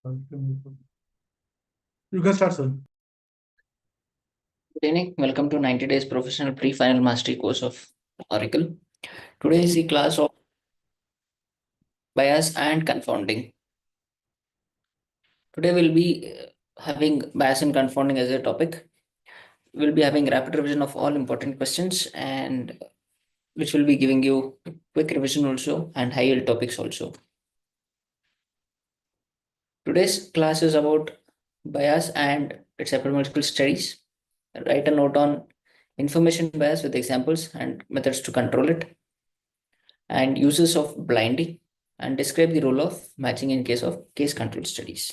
You can start, sir. Good evening. Welcome to 90 Days Professional Pre-Final Mastery course of Auricle. Today is the class of bias and confounding. Today we'll be having bias and confounding as a topic. We'll be having rapid revision of all important questions and which will be giving you quick revision also and high yield topics also. Today's class is about bias and its epidemiological studies. Write a note on information bias with examples and methods to control it, and uses of blinding, and describe the role of matching in case of case control studies.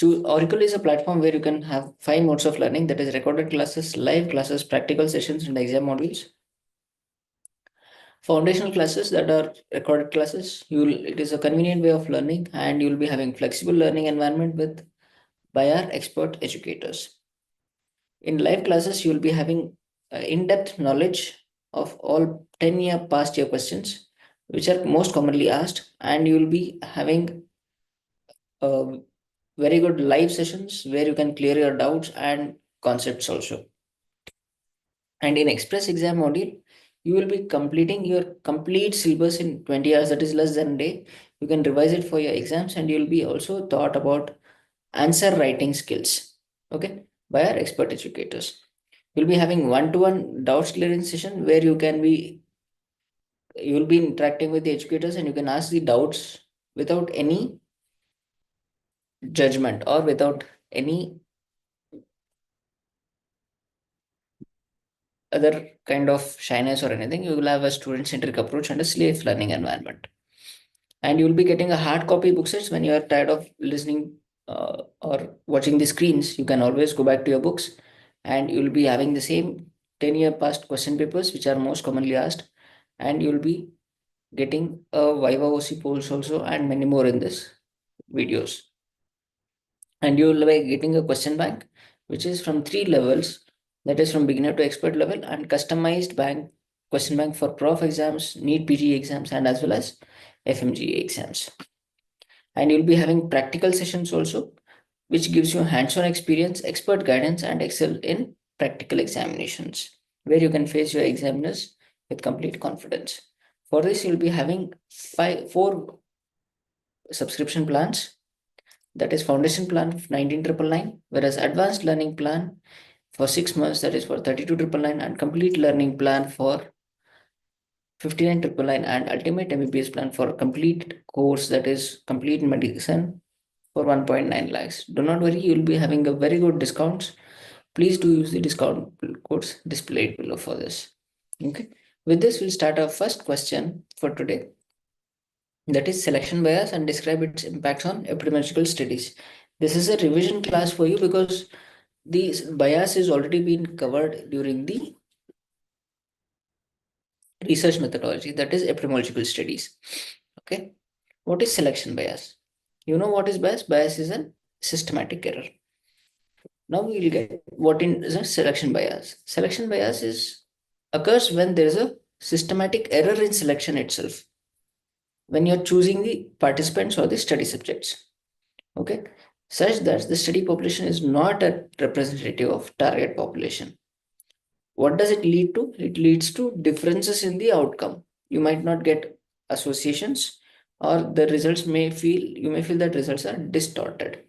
Auricle is a platform where you can have 5 modes of learning, that is recorded classes, live classes, practical sessions, and exam modules. Foundational classes that are recorded classes, it is a convenient way of learning, and you'll be having flexible learning environment with by our expert educators. In live classes, you'll be having in-depth knowledge of all 10-year past year questions, which are most commonly asked, and you'll be having very good live sessions where you can clear your doubts and concepts also. And in express exam module, you will be completing your complete syllabus in 20 hours, that is less than a day. You can revise it for your exams, and you'll be also taught about answer writing skills, okay, by our expert educators. You'll be having one-to-one doubts clearance session where you'll be interacting with the educators, and you can ask the doubts without any judgment or without any other kind of shyness or anything. You will have a student centric approach and a slave learning environment. And you will be getting a hard copy book sets when you are tired of listening or watching the screens. You can always go back to your books, and you will be having the same 10-year past question papers which are most commonly asked, and you will be getting a Viva OC polls also and many more in this videos. And you will be getting a question bank which is from 3 levels, that is from beginner to expert level, and customized question bank for prof exams, NEET PG exams, and as well as FMGA exams. And you'll be having practical sessions also, which gives you hands-on experience, expert guidance, and excel in practical examinations, where you can face your examiners with complete confidence. For this, you'll be having 4 subscription plans. That is foundation plan of 19,999, whereas advanced learning plan for 6 months, that is for 32,999, and complete learning plan for 59,999, and ultimate MBBS plan for complete course, that is complete medicine, for 1.9 lakhs. Do not worry, you'll be having a very good discounts. Please do use the discount codes displayed below for this. Okay. With this, we'll start our first question for today. That is selection bias and describe its impacts on epidemiological studies. This is a revision class for you because the bias is already been covered during the research methodology, that is epidemiological studies. Okay. What is selection bias? You know what is bias? Bias is a systematic error. Now we will get what is a selection bias. Selection bias occurs when there is a systematic error in selection itself, when you're choosing the participants or the study subjects, okay, such that the study population is not a representative of target population. What does it lead to? It leads to differences in the outcome. You might not get associations, or the results you may feel that results are distorted.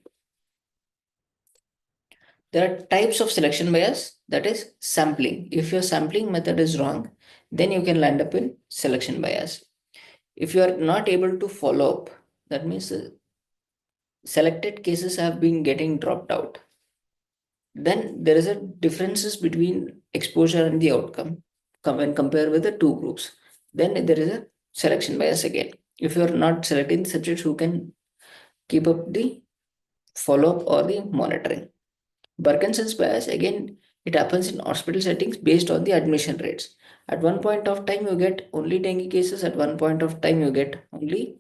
There are types of selection bias, that is sampling. If your sampling method is wrong, then you can land up in selection bias. If you are not able to follow up, that means selected cases have been getting dropped out. Then there is a differences between exposure and the outcome when compared with the 2 groups. Then there is a selection bias again. If you are not selecting the subjects who can keep up the follow-up or the monitoring. Parkinson's bias, again, it happens in hospital settings based on the admission rates. At one point of time, you get only dengue cases. At one point of time, you get only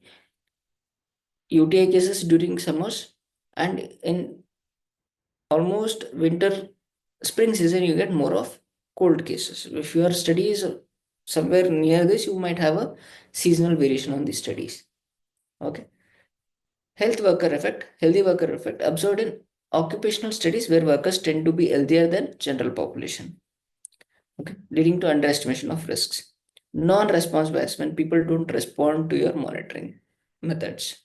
UTI cases during summers. And in almost winter, spring season, you get more of cold cases. If your study is somewhere near this, you might have a seasonal variation on the studies. Okay. Healthy worker effect observed in occupational studies where workers tend to be healthier than general population. Okay, leading to underestimation of risks. Non-response bias, when people don't respond to your monitoring methods.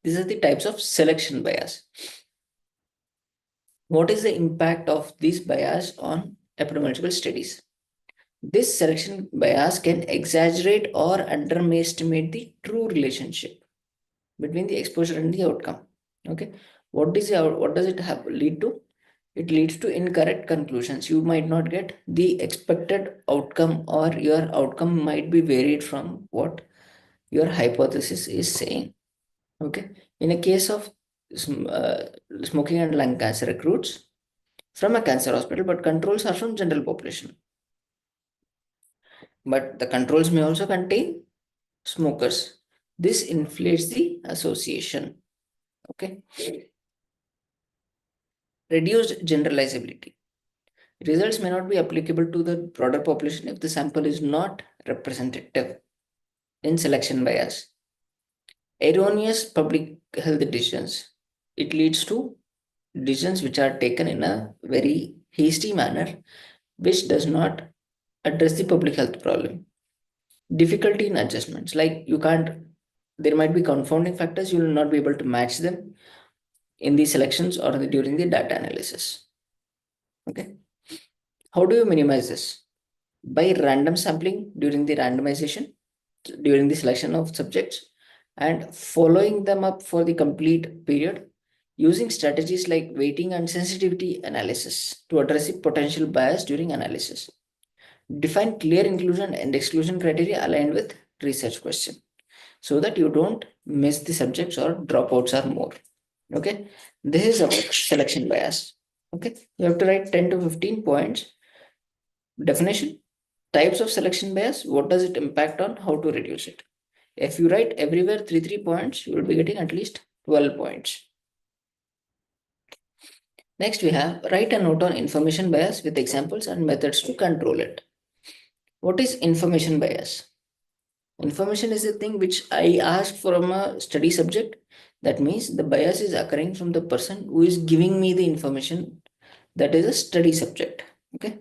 These are the types of selection bias. What is the impact of this bias on epidemiological studies? This selection bias can exaggerate or underestimate the true relationship between the exposure and the outcome. Okay, what does it have lead to? It leads to incorrect conclusions. You might not get the expected outcome, or your outcome might be varied from what your hypothesis is saying. Okay, in a case of smoking and lung cancer recruits from a cancer hospital, but controls are from general population. But the controls may also contain smokers. This inflates the association. Okay. Reduced generalizability. Results may not be applicable to the broader population if the sample is not representative. In selection bias. Erroneous public health decisions. It leads to decisions which are taken in a very hasty manner, which does not address the public health problem. Difficulty in adjustments, like you can't, there might be confounding factors, you will not be able to match them in the selections or during the data analysis. Okay, how do you minimize this? By random sampling during the randomization, during the selection of subjects, and following them up for the complete period, using strategies like weighting and sensitivity analysis to address the potential bias during analysis. Define clear inclusion and exclusion criteria aligned with research question, so that you don't miss the subjects or dropouts are more. Okay, this is about selection bias. Okay, you have to write 10 to 15 points. Definition, types of selection bias, what does it impact on, how to reduce it. If you write everywhere 3 points, you will be getting at least 12 points. Next, we have write a note on information bias with examples and methods to control it. What is information bias? Information is the thing which I asked from a study subject. That means the bias is occurring from the person who is giving me the information, that is a study subject. Okay.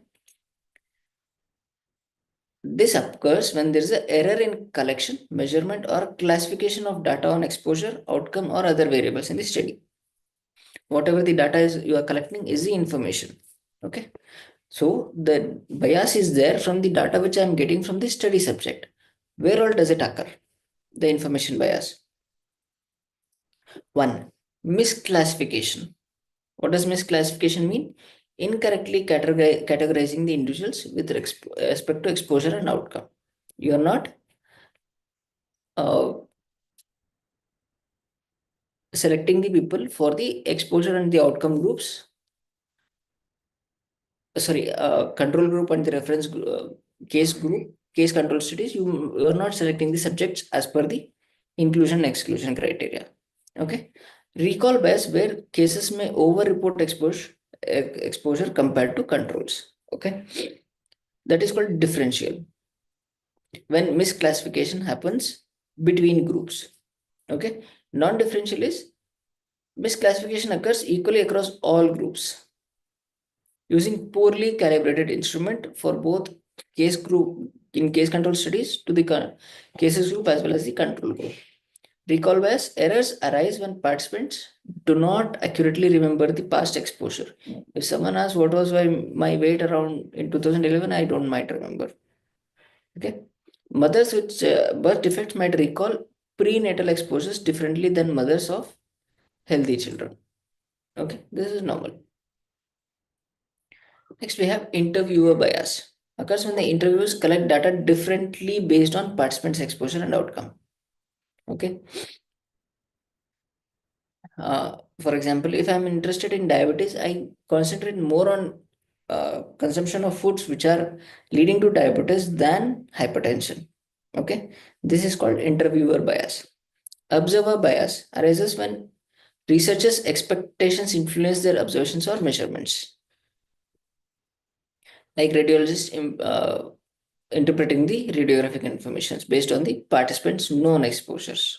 This occurs when there is an error in collection, measurement, or classification of data on exposure, outcome, or other variables in the study. Whatever the data is you are collecting is the information. Okay. So the bias is there from the data which I am getting from the study subject. Where all does it occur? The information bias. One, misclassification. What does misclassification mean? Incorrectly categorizing the individuals with respect to exposure and outcome. You are not selecting the people for the exposure and the outcome groups. Sorry, control group and the reference case control studies. You are not selecting the subjects as per the inclusion and exclusion criteria. Okay. Recall bias, where cases may over-report exposure compared to controls. Okay. That is called differential. When misclassification happens between groups. Okay. Non-differential is misclassification occurs equally across all groups using poorly calibrated instrument for both case group in case control studies to the cases group as well as the control group. Recall bias, errors arise when participants do not accurately remember the past exposure. If someone asks what was my weight around in 2011, I don't might remember. Okay. Mothers with birth defects might recall prenatal exposures differently than mothers of healthy children. Okay, this is normal. Next, we have interviewer bias. Occurs when the interviewers collect data differently based on participants' exposure and outcome. Okay. For example, if I'm interested in diabetes, I concentrate more on consumption of foods which are leading to diabetes than hypertension. Okay. This is called interviewer bias. Observer bias arises when researchers' expectations influence their observations or measurements. Like radiologists interpreting the radiographic information based on the participants' known exposures.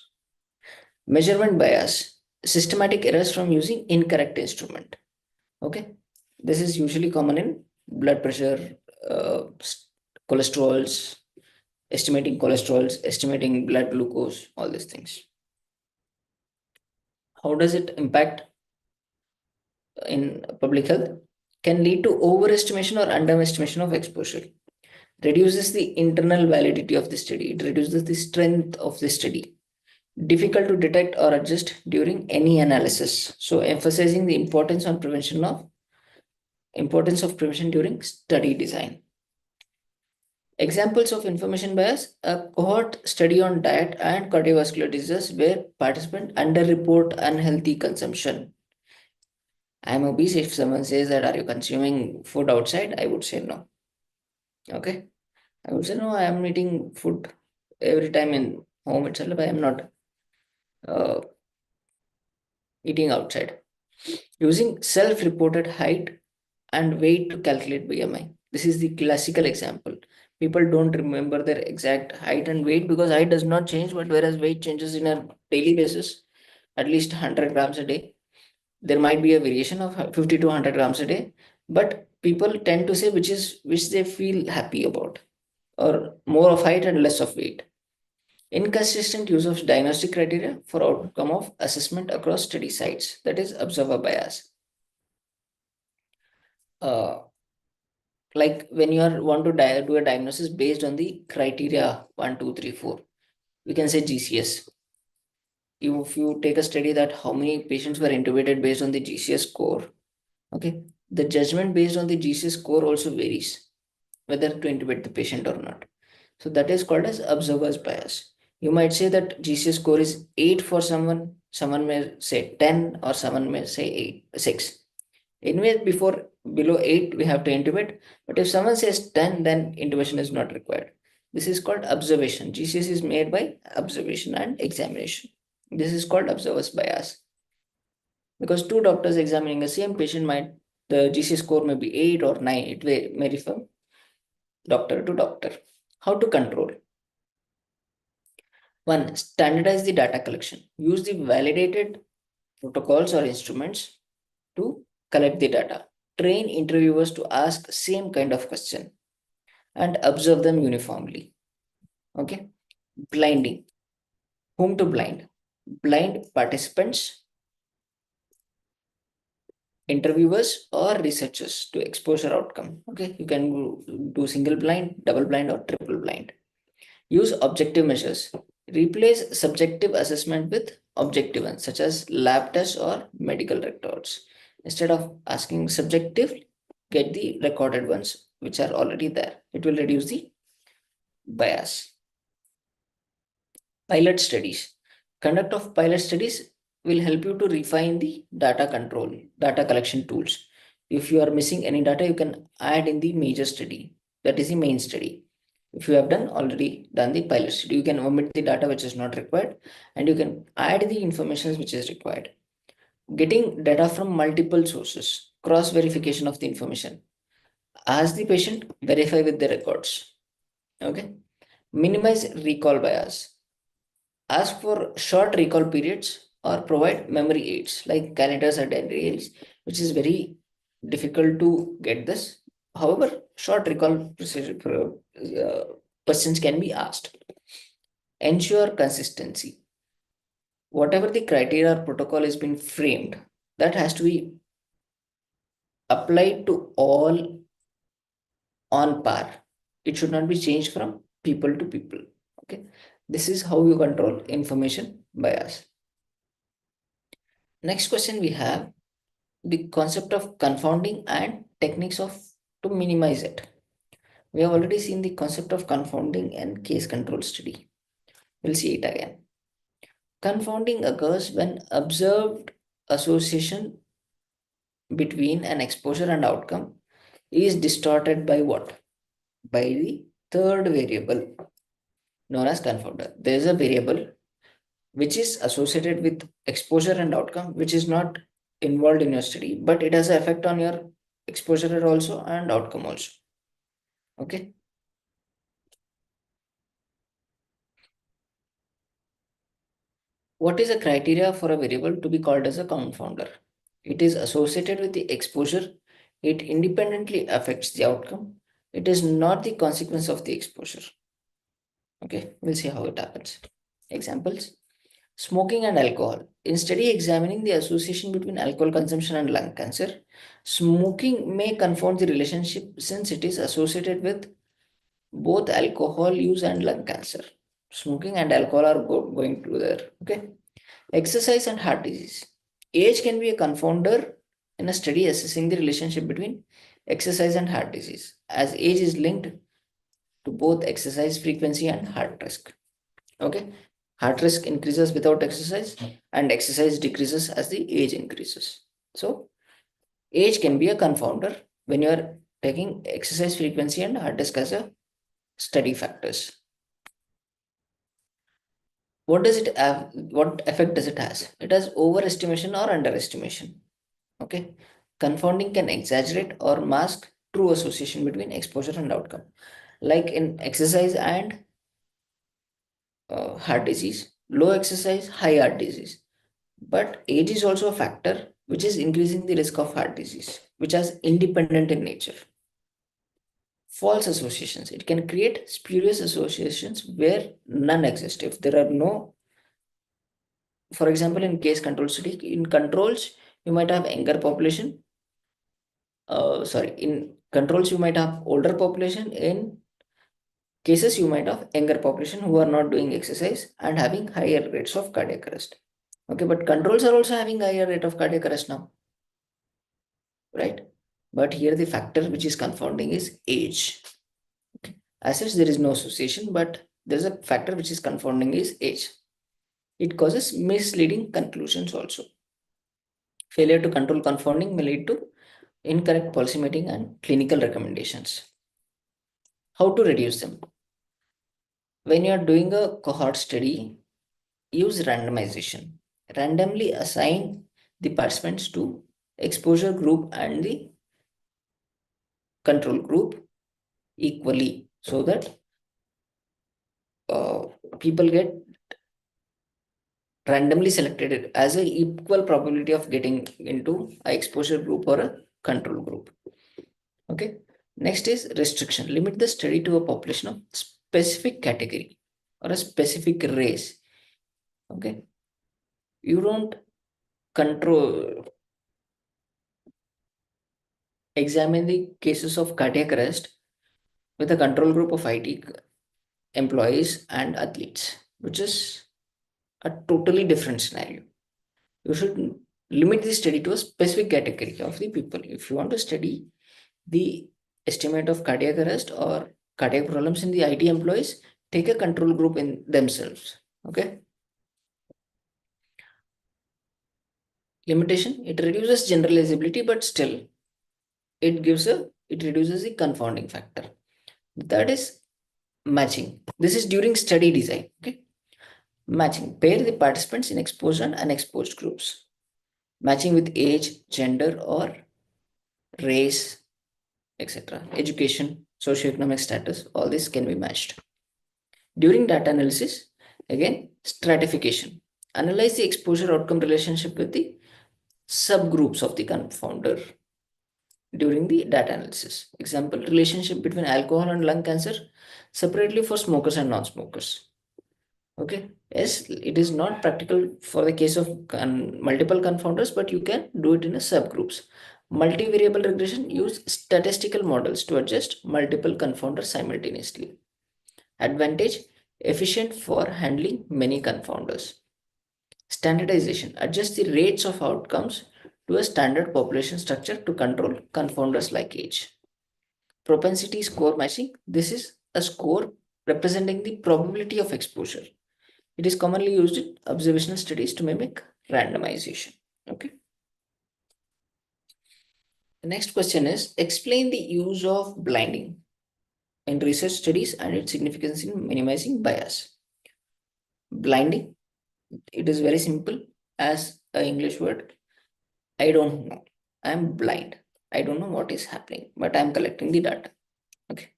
Measurement bias, systematic errors from using incorrect instrument. Okay, this is usually common in blood pressure, cholesterols, estimating blood glucose, all these things. How does it impact in public health? Can lead to overestimation or underestimation of exposure. Reduces the internal validity of the study. It reduces the strength of the study. Difficult to detect or adjust during any analysis. So emphasizing the importance of prevention during study design. Examples of information bias: a cohort study on diet and cardiovascular diseases where participants underreport unhealthy consumption. I'm obese. If someone says that, are you consuming food outside? I would say no. Okay. I would say no, I am eating food every time in home itself. I am not uh, eating outside. Using self-reported height and weight to calculate BMI. This is the classical example. People don't remember their exact height and weight because height does not change, but whereas weight changes in a daily basis, at least 100 grams a day. There might be a variation of 50 to 100 grams a day, but people tend to say which they feel happy about, or more of height and less of weight. Inconsistent use of diagnostic criteria for outcome of assessment across study sites, that is observer bias. Uh, like when you are want to do a diagnosis based on the criteria 1, 2, 3, 4, we can say GCS. If you take a study that how many patients were intubated based on the GCS score, okay, the judgment based on the GCS score also varies whether to intubate the patient or not. So that is called as observer's bias. You might say that GCS score is 8 for someone, someone may say 10, or someone may say 8, 6. Anyway, before below 8, we have to intubate. But if someone says 10, then intubation is not required. This is called observation. GCS is made by observation and examination. This is called observer's bias. Because two doctors examining the same patient might, the GCS score may be 8 or 9. It may vary from doctor to doctor. How to control? One, standardize the data collection. Use the validated protocols or instruments to collect the data. Train interviewers to ask same kind of question and observe them uniformly. Okay. Blinding. Whom to blind? Blind participants, interviewers, or researchers to exposure outcome. Okay. You can do single blind, double blind, or triple blind. Use objective measures. Replace subjective assessment with objective ones, such as lab tests or medical records. Instead of asking subjective, get the recorded ones which are already there. It will reduce the bias. Pilot studies. Conduct of pilot studies will help you to refine the data collection tools. If you are missing any data, you can add in the major study. That is the main study. If you have already done the pilot study, you can omit the data which is not required, and you can add the information which is required. Getting data from multiple sources, cross verification of the information. Ask the patient, verify with the records. Okay. Minimize recall bias. Ask for short recall periods or provide memory aids like calendars or diaries, which is very difficult to get this. However, short recall questions can be asked. Ensure consistency. Whatever the criteria or protocol has been framed, that has to be applied to all on par. It should not be changed from people to people. Okay. This is how you control information bias. Next question we have the concept of confounding and techniques of to minimize it. We have already seen the concept of confounding and case control study. We'll see it again. Confounding occurs when observed association between an exposure and outcome is distorted by what? By the third variable known as confounder. There is a variable which is associated with exposure and outcome, which is not involved in your study, but it has an effect on your exposure also and outcome also. Okay. What is the criteria for a variable to be called as a confounder? It is associated with the exposure. It independently affects the outcome. It is not the consequence of the exposure. Okay, we'll see how it happens. Examples: smoking and alcohol. In study examining the association between alcohol consumption and lung cancer, smoking may confound the relationship since it is associated with both alcohol use and lung cancer. Smoking and alcohol are going together. Okay. Exercise and heart disease. Age can be a confounder in a study assessing the relationship between exercise and heart disease, as age is linked to both exercise frequency and heart risk. Okay. Heart risk increases without exercise, and exercise decreases as the age increases. So, age can be a confounder when you are taking exercise frequency and heart risk as a study factors. What does it have? What effect does it has? It has overestimation or underestimation. Okay. Confounding can exaggerate or mask true association between exposure and outcome. Like in exercise and heart disease, low exercise, high heart disease. But age is also a factor which is increasing the risk of heart disease, which is independent in nature. False associations. It can create spurious associations where none exist. If there are no, for example, in case control study, in controls, you might have younger population. In controls, you might have older population. In cases, you might have younger population who are not doing exercise and having higher rates of cardiac arrest. Okay, but controls are also having higher rate of cardiac arrest now, right? But here the factor which is confounding is age. Okay. As such, there is no association, but there is a factor which is confounding is age. It causes misleading conclusions also. Failure to control confounding may lead to incorrect policymaking and clinical recommendations. How to reduce them? When you are doing a cohort study, use randomization. Randomly assign the participants to exposure group and the control group equally so that people get randomly selected as a equal probability of getting into a exposure group or a control group. Okay. Next is restriction. Limit the study to a population of specific category or a specific race. Okay. You don't examine the cases of cardiac arrest with a control group of IT employees and athletes, which is a totally different scenario. You should limit the study to a specific category of the people. If you want to study the estimate of cardiac arrest or cardiac problems in the IT employees, take a control group in themselves. Okay. Limitation, it reduces generalizability, but still it reduces the confounding factor. That is matching. This is during study design. Okay. Matching. Pair the participants in exposed and unexposed groups. Matching with age, gender, or race, etc. Education, socioeconomic status, all this can be matched. During data analysis, again, stratification. Analyze the exposure outcome relationship with the subgroups of the confounder during the data analysis. Example, relationship between alcohol and lung cancer separately for smokers and non-smokers. Okay, yes, it is not practical for the case of multiple confounders, but you can do it in a subgroups. Multivariable regression use statistical models to adjust multiple confounders simultaneously. Advantage, efficient for handling many confounders. Standardization, adjust the rates of outcomes to a standard population structure to control confounders like age. Propensity score matching, this is a score representing the probability of exposure. It is commonly used in observational studies to mimic randomization. Okay. The next question is, explain the use of blinding in research studies and its significance in minimizing bias. Blinding, it is very simple as an English word. I don't know. I'm blind. I don't know what is happening, but I'm collecting the data. Okay.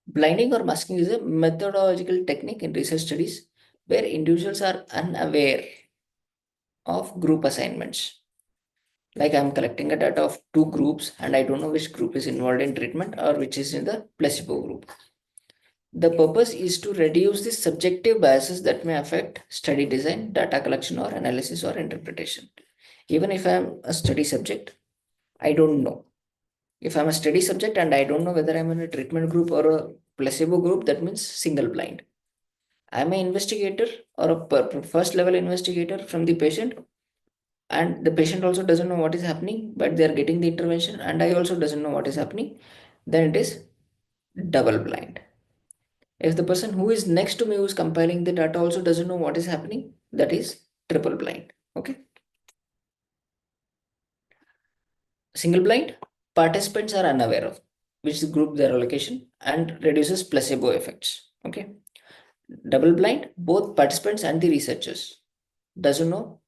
Blinding or masking is a methodological technique in research studies where individuals are unaware of group assignments. Like I'm collecting a data of two groups and I don't know which group is involved in treatment or which is in the placebo group. The purpose is to reduce the subjective biases that may affect study design, data collection, or analysis or interpretation. Even if I'm a study subject, I don't know. If I'm a study subject and I don't know whether I'm in a treatment group or a placebo group, that means single blind. I'm an investigator or a first level investigator from the patient, and the patient also doesn't know what is happening, but they are getting the intervention, and I also doesn't know what is happening. Then it is double blind. If the person who is next to me who is compiling the data also doesn't know what is happening, that is triple blind. Okay. Single blind, participants are unaware of which group their allocation and reduces placebo effects. Okay. Double blind, both participants and the researchers doesn't know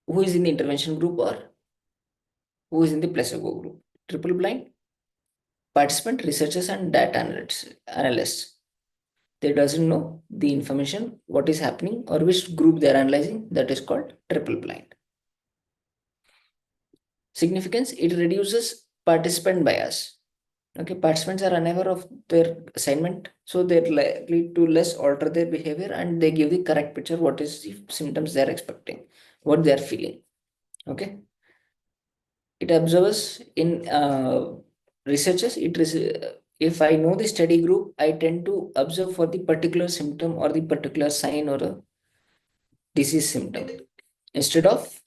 who is in the intervention group or who is in the placebo group. Triple blind, participant, researchers, and data analysts. They doesn't know the information, what is happening, or which group they are analyzing. That is called triple blind. Significance, it reduces participant bias. Okay, participants are unaware of their assignment, so they're likely to less alter their behavior and they give the correct picture what is the symptoms they're expecting, what they're feeling. Okay, it observes in researchers. If I know the study group, I tend to observe for the particular symptom or the particular sign or a disease symptom instead of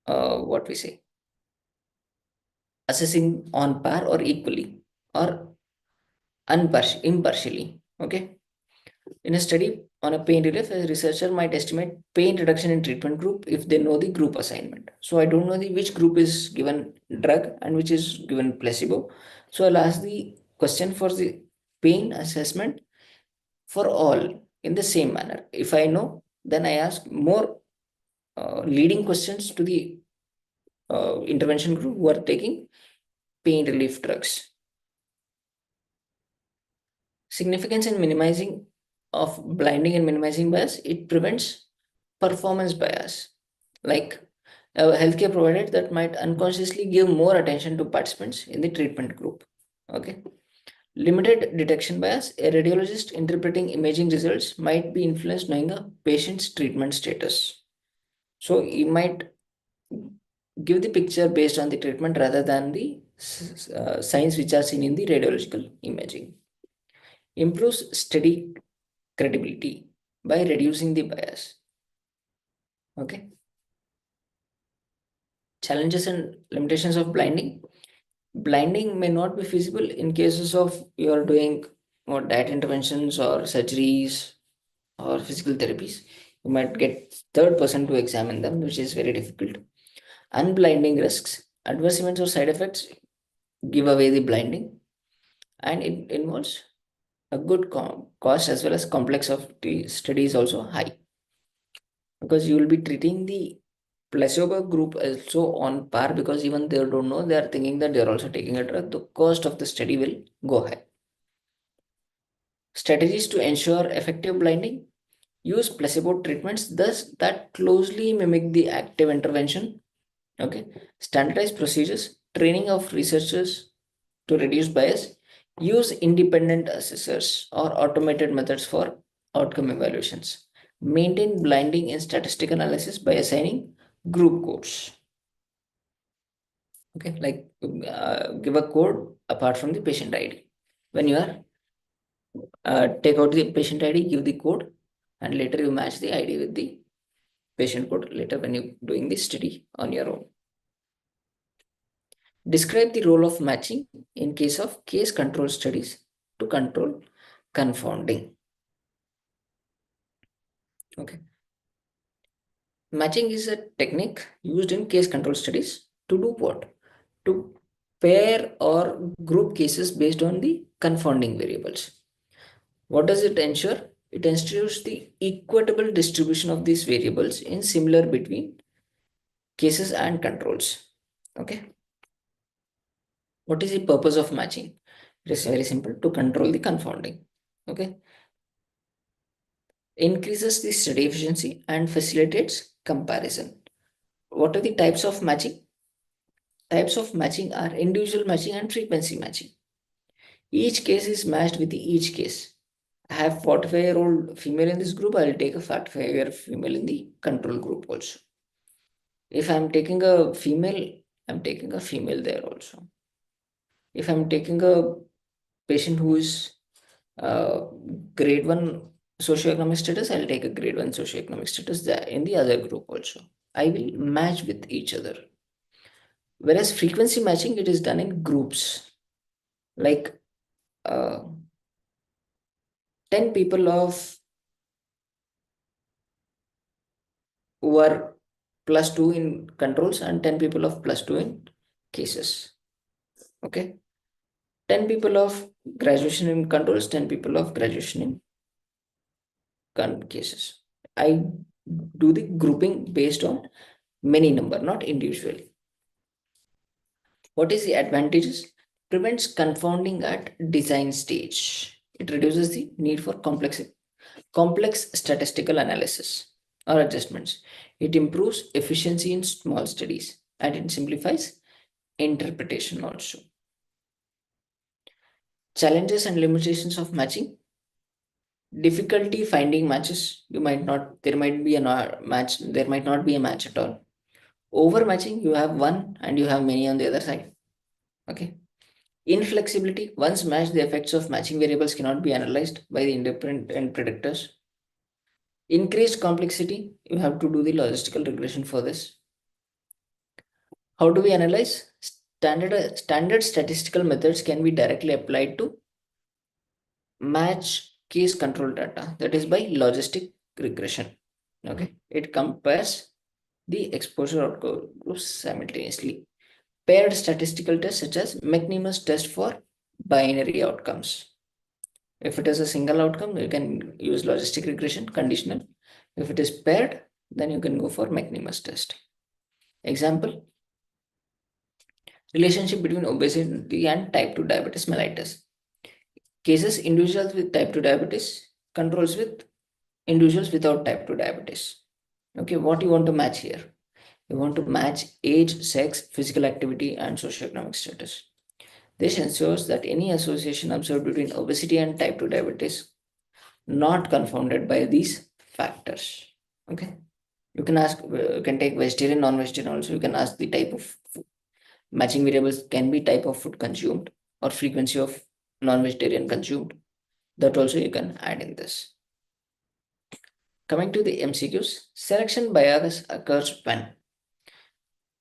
what we say assessing on par or equally or impartially. Okay. In a study on a pain relief, a researcher might estimate pain reduction in treatment group if they know the group assignment. So I don't know the which group is given drug and which is given placebo. So I'll ask the question for the pain assessment for all in the same manner. If I know, then I ask more leading questions to the intervention group who are taking pain relief drugs. Significance in minimizing of blinding and minimizing bias, it prevents performance bias, like a healthcare provider that might unconsciously give more attention to participants in the treatment group. Okay. Limited detection bias, a radiologist interpreting imaging results might be influenced knowing a patient's treatment status. So he might give the picture based on the treatment rather than the signs which are seen in the radiological imaging. Improves study credibility by reducing the bias. Okay. Challenges and limitations of blinding. Blinding may not be feasible in cases of you're doing more diet interventions or surgeries or physical therapies. You might get third person to examine them, which is very difficult. Unblinding risks, adverse events or side effects give away the blinding, and it involves a good cost as well as complex of the study is also high, because you will be treating the placebo group also on par, because even they don't know, they are thinking that they are also taking a drug. The cost of the study will go high. Strategies to ensure effective blinding: use placebo treatments thus that closely mimic the active intervention. Okay. Standardized procedures, training of researchers to reduce bias, use independent assessors or automated methods for outcome evaluations. Maintain blinding in statistical analysis by assigning group codes. Okay, like give a code apart from the patient ID. When you are take out the patient ID, give the code, and later you match the ID with the patient code later when you're doing the study on your own. Describe the role of matching in case of case control studies to control confounding. Okay. Matching is a technique used in case control studies to do what? To pair or group cases based on the confounding variables. What does it ensure? It ensures the equitable distribution of these variables in similar between cases and controls. Okay. What is the purpose of matching? It is very simple: to control the confounding. Okay. increases the study efficiency and facilitates comparison. What are the types of matching? Types of matching are individual matching and frequency matching. Each case is matched with each case. I have 45-year-old female in this group, I will take a 45-year female in the control group also. If I'm taking a female, I'm taking a female there also. If I'm taking a patient who is uh, grade 1 socioeconomic status, I'll take a grade 1 socioeconomic status there in the other group also. I will match with each other. Whereas frequency matching, it is done in groups. Like uh, 10 people of who are +2 in controls and 10 people of +2 in cases. Okay. 10 people of graduation in controls, 10 people of graduation in cases. I do the grouping based on many number, not individually. What is the advantages? Prevents confounding at design stage. It reduces the need for complex statistical analysis or adjustments. It improves efficiency in small studies and it simplifies interpretation also. Challenges and limitations of matching. Difficulty finding matches. You might not, there might be a match, there might not be a match at all. Overmatching, you have one and you have many on the other side. Okay. Inflexibility, once matched, the effects of matching variables cannot be analyzed by the independent predictors. Increased complexity, you have to do the logistical regression for this. How do we analyze? Standard statistical methods can be directly applied to match case control data, that is by logistic regression. Okay, it compares the exposure outcomes simultaneously. Paired statistical tests such as McNemus test for binary outcomes. If it is a single outcome, you can use logistic regression, conditional. If it is paired, then you can go for McNemus test. Example, relationship between obesity and type 2 diabetes mellitus. Cases individuals with type 2 diabetes, controls with individuals without type 2 diabetes. Okay, what you want to match here? You want to match age, sex, physical activity, and socioeconomic status. This ensures that any association observed between obesity and type 2 diabetes not confounded by these factors. Okay, you can ask, you can take vegetarian, non-vegetarian also. You can ask the type of food. Matching variables can be type of food consumed or frequency of non-vegetarian consumed. That also you can add in this. Coming to the MCQs, selection bias occurs when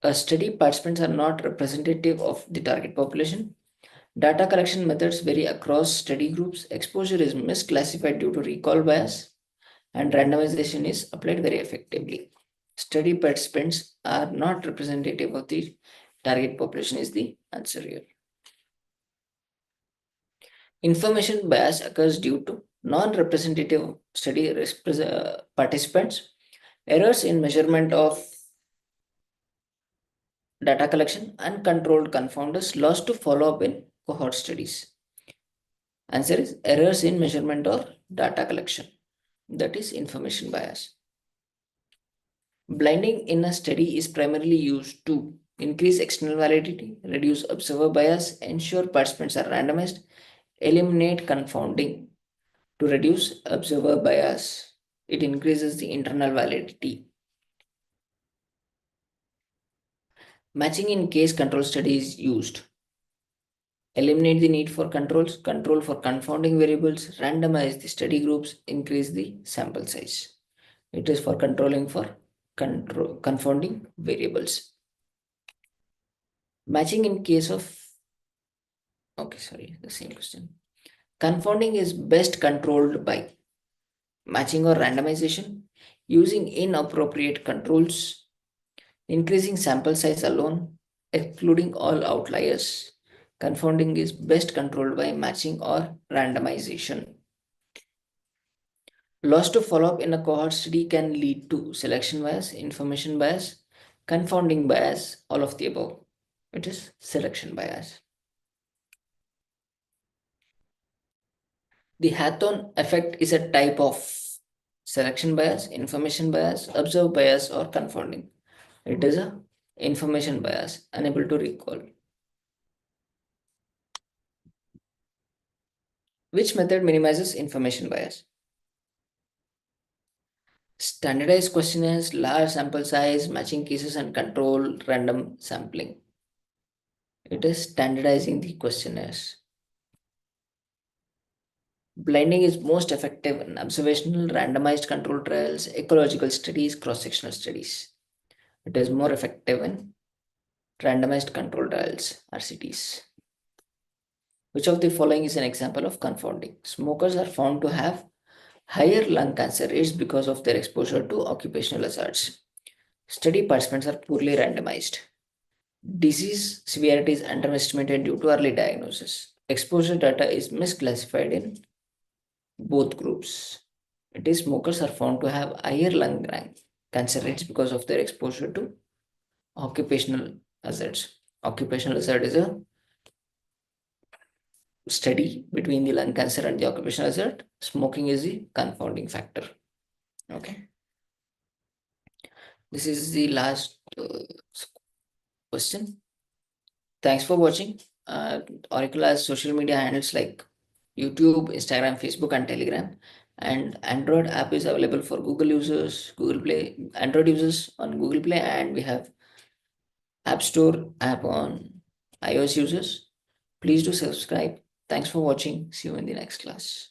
a study participants are not representative of the target population. Data collection methods vary across study groups. Exposure is misclassified due to recall bias, and randomization is applied very effectively. Study participants are not representative of the target population is the answer here. Information bias occurs due to non-representative study participants, errors in measurement of data collection, uncontrolled confounders lost to follow up in cohort studies. Answer is errors in measurement or data collection. That is information bias. Blinding in a study is primarily used to increase external validity, reduce observer bias, ensure participants are randomized, eliminate confounding to reduce observer bias. It increases the internal validity. Matching in case control study is used. Eliminate the need for controls, control for confounding variables, randomize the study groups, increase the sample size. It is for controlling for confounding variables. Matching in case of, okay, sorry, the same question. Confounding is best controlled by matching or randomization, using inappropriate controls, increasing sample size alone, excluding all outliers. Confounding is best controlled by matching or randomization. Loss to follow-up in a cohort study can lead to selection bias, information bias, confounding bias, all of the above. It is selection bias. The Hawthorne effect is a type of Selection bias, information bias, observe bias, or confounding. It is a information bias, unable to recall. Which method minimizes information bias? Standardized questionnaires, large sample size, matching cases, and control random sampling. It is standardizing the questionnaires. Blending is most effective in observational, randomized control trials, ecological studies, cross-sectional studies. It is more effective in randomized control trials, RCTs. Which of the following is an example of confounding? Smokers are found to have higher lung cancer rates because of their exposure to occupational hazards. Study participants are poorly randomized. Disease severity is underestimated due to early diagnosis. Exposure data is misclassified in both groups. It is smokers are found to have higher lung cancer rates because of their exposure to occupational hazards. Occupational hazard is a study between the lung cancer and the occupational hazard. Smoking is the confounding factor. Okay. This is the last question. Thanks for watching. Auricle has social media handles like YouTube, Instagram, Facebook, and Telegram. And Android app is available for Google users, Google Play, Android users on Google Play, and we have App Store app on iOS users. Please do subscribe. Thanks for watching. See you in the next class.